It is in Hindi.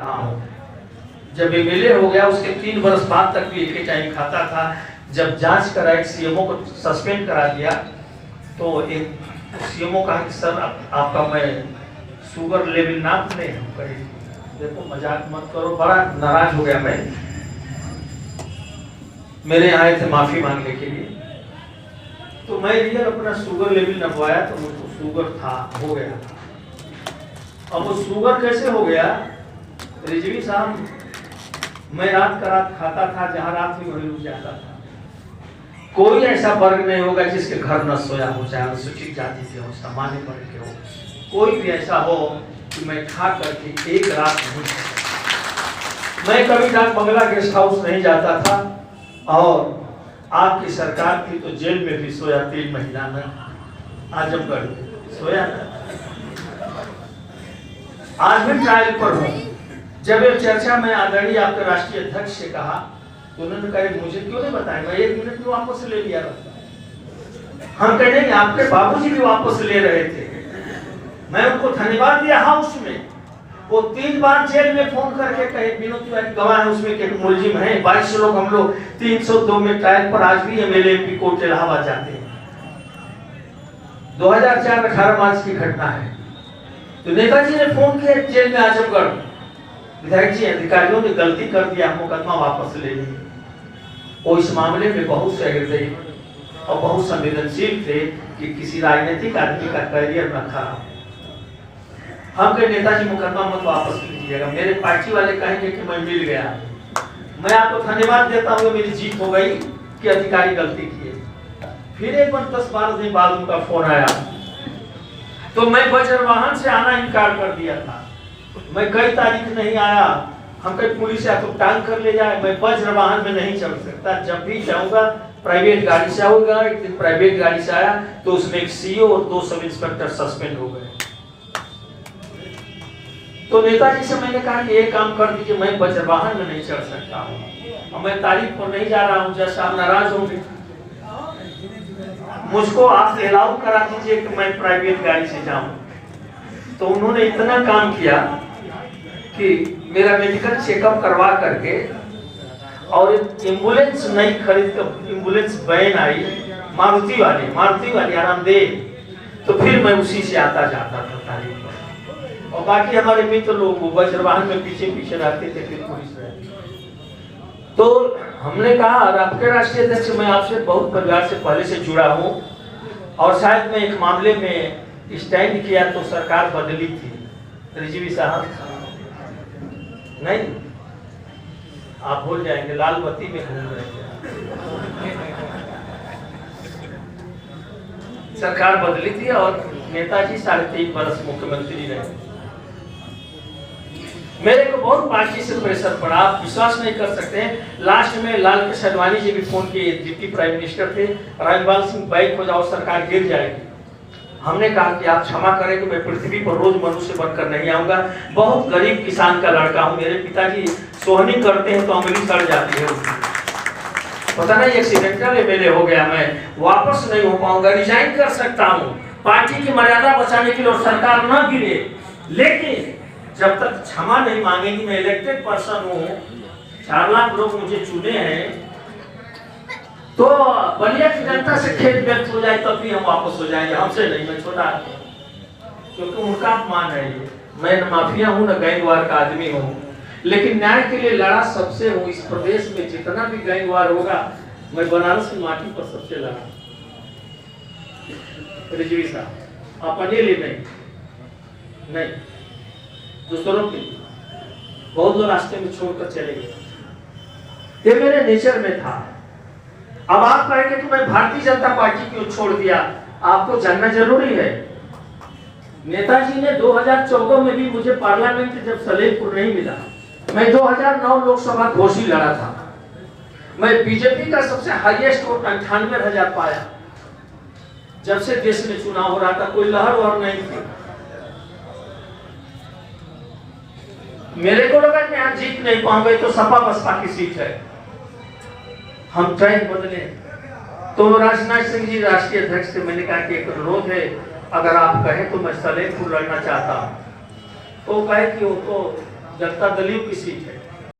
कहाँ हो। जब एमएलए हो गया उसके 3 वर्ष बाद तक भी एक ही टाइम खाता था। जब जांच कराई, सीएमओ को सस्पेंड करा दिया, तो एक सीएमओ कहा कि सर आपका मैं शुगर लेवल नापने कही, देखो मजाक मत करो। बड़ा नाराज हो गया मैं, मेरे यहाँ आए थे माफी मांगने के लिए। तो मैं रियल अपना शुगर लेवल नपवाया तो मुझको शुगर था, हो गया। अब वो शुगर कैसे हो गया, रिजवी साहब, मैं रात का रात खाता था, जहाँ रात में वहीं रुक जाता था। कोई ऐसा वर्ग नहीं होगा जिसके घर न सोया हो, चाहे अनुसूचित जाति के हो, सामान्य वर्ग के हो, कोई भी ऐसा हो कि मैं खा करके एक रात नहीं। मैं कभी डाक बंगला गेस्ट हाउस नहीं जाता था, और आपकी सरकार थी तो जेल में भी सोया 3 महीना में, आजमगढ़ सोया ना। आज भी ट्रायल पर हूँ। जब ये चर्चा में आदरणीय आपके राष्ट्रीय अध्यक्ष से कहा तो उन्होंने कहा मुझे क्यों नहीं बताया, मैं 1 मिनट में वापस ले लिया रहता। हम कह देंगे आपके बाबूजी भी वापस ले रहे थे, मैं उनको धन्यवाद दिया हाउस में। वो 3 बार जेल में फोन करके कहे विनोद तिवारी गवाह है, उसमें के मुलजिम है, 22 लोग हम लोग 302 में ट्रायल पर आज भी एमएलए एमपी कोर्ट इलाहाबाद जाते हैं। 2004 18 मार्च की घटना है। तो नेताजी ने फोन किया जेल में आजमगढ़, विधायक जी अधिकारियों ने गलती कर दिया, मुकदमा वापस ले लिए। वो इस मामले में बहुत सहृदयी और बहुत संवेदनशील थे कि किसी राजनीतिक आदमी का करियर न खराब। हम कहे नेताजी मुकदमा मत वापस लीजिएगा, मेरे पार्टी वाले कहेंगे कि मैं मिल गया। मैं आपको धन्यवाद देता हूँ, मेरी जीत हो गई कि अधिकारी गलती किए। फिर एक बार 10-12 दिन बाद उनका फोन आया, तो मैं वज्रवाहन से आना इनकार कर दिया था। मैं कई तारीख नहीं आया, हम कहीं पुलिस या तो टांग कर ले जाए, मैं वज्रवाहन में नहीं चल सकता। जब भी जाऊंगा प्राइवेट गाड़ी से आऊंगा। एक दिन प्राइवेट गाड़ी से आया तो उसमें एक सीओ और 2 सब इंस्पेक्टर सस्पेंड हो गए। तो नेताजी से मैंने कहा कि एक काम कर दीजिए, मैं वज्रवाहन में नहीं चढ़ सकता हूँ, मैं तारीख पर नहीं जा रहा हूँ, जैसा आप नाराज होंगे मुझको आप अलाउ करा दीजिए कि मैं प्राइवेट गाड़ी से जाऊं। तो उन्होंने इतना काम किया कि मेरा मेडिकल चेकअप करवा करके और एम्बुलेंस नहीं खरीद कर एम्बुलेंस वैन आई, मारुति वाली आरामदेह। तो फिर मैं उसी से आता जाता था तारीख पर। और बाकी हमारे मित्र लोग वज्रवाहन में पीछे पीछे रहते थे, फिर पुलिस रहती। तो हमने कहा, और आपके राष्ट्रीय अध्यक्ष, मैं आपसे बहुत परिवार से पहले से जुड़ा हूं, और शायद मैं एक मामले में स्टैंड किया तो सरकार बदली थी। रिजवी साहब नहीं, आप भूल जाएंगे, लाल बत्ती में घूम रहे थे। सरकार बदली थी और नेताजी 3.5 वर्ष मुख्यमंत्री रहे। मेरे को बहुत पार्टी से प्रेशर पड़ा, आप विश्वास नहीं कर सकते हैं। लास्ट में लाल कृष्ण आडवाणी जी भी फोन किए, डिप्टी प्राइम मिनिस्टर थे, राजपाल सिंह बैक हो जाओ, सरकार गिर जाएगी। हमने कहा कि आप क्षमा करें कि मैं पृथ्वी पर रोज मनुष्य बनकर नहीं आऊंगा, बहुत गरीब किसान का लड़का हूं, मेरे पिताजी सोहनी करते हैं तो अंगुली सड़ जाती है उसकी। पता नहीं एक्सीडेंटल एमएलए हो गया, मैं वापस नहीं हो पाऊंगा, रिजाइन कर सकता हूं पार्टी की मर्यादा बचाने के लिए और सरकार न गिरे, लेकिन जब तक क्षमा नहीं मांगेगी, मैं इलेक्टेड पर्सन हूँ, 4 लाख लोग मुझे चुने हैं, तो बलिया की जनता से खेद व्यक्त हो जाए तब भी हम वापस हो जाएंगे, हमसे नहीं, मैं छोटा, क्योंकि उनका अपमान है ये। मैं न माफिया हूँ न गैंगवार का आदमी हूँ, लेकिन न्याय के लिए लड़ा सबसे हूँ। इस प्रदेश में जितना भी गैंगवार होगा, मैं बनारस की माटी पर सबसे लड़ा। रिजवी साहब अपने लिए नहीं, दूसरों के लिए। बहुत लोग रास्ते में छोड़कर चले गए, ये मेरे नेचर में था। अब आप कहेंगे कि मैं भारतीय जनता पार्टी क्यों छोड़ दिया, आपको जानना जरूरी है। नेताजी ने 2014 में भी मुझे पार्लियामेंट जब सलेमपुर नहीं मिला, मैं 2009 लोकसभा घोषी लड़ा था, मैं बीजेपी का सबसे हाईएस्ट वोट 98,000 पाया। जब से देश में चुनाव हो रहा था, कोई लहर वहर नहीं थी। मेरे को लगा कि यहाँ जीत नहीं पाऊंगे, तो सपा बसपा की सीट है, हम ट्रेंड बदले। तो राजनाथ सिंह जी राष्ट्रीय अध्यक्ष से मैंने कहा कि एक अनुरोध है, अगर आप कहें तो मैं सलेमपुर लड़ना चाहता हूँ। तो कहे कि वो तो जनता दल यू की सीट है।